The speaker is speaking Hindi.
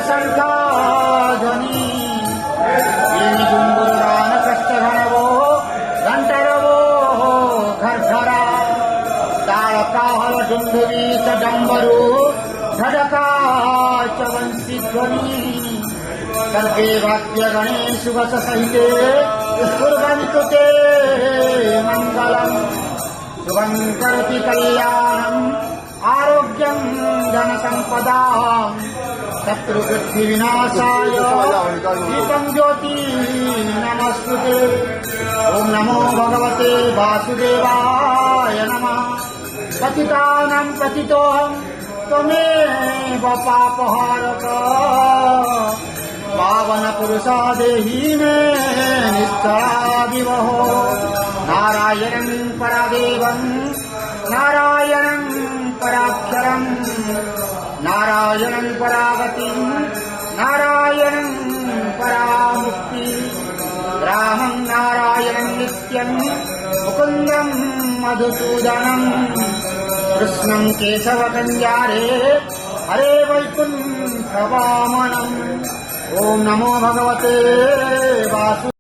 शङ्खाध्वनि गुंगुरान कष्टघनवो घंटरवो घरघरा तालकाहल डुंडुरी च डम्बरू धडका च वंशीध्वनि सर्वे वाद्यगणे शुभस सहिते कुर्वन्तु ते मङ्गलम् शुभं करोति कल्याणम् आरोग्यं धनसम्पदाम् शत्रुबुद्धिविनाशाय दीपं ज्योति नमस्तुते। ओम नमो भगवते वासुदेवाय नमः। पतितानां पतितोऽहं त्वमेव पापहारक पावन पुरुषा देहि मे निष्ठा नारायणं परादेवं नारायणं पराक्षरं नारायणं परागतिं नारायणं परामुक्ति रामं नारायणं नित्यं मुकुन्दं मधुसूदनं कृष्णं केशवकल्याणे हरे वैकुण्ठवामनम्। ओम नमो भगवते वासु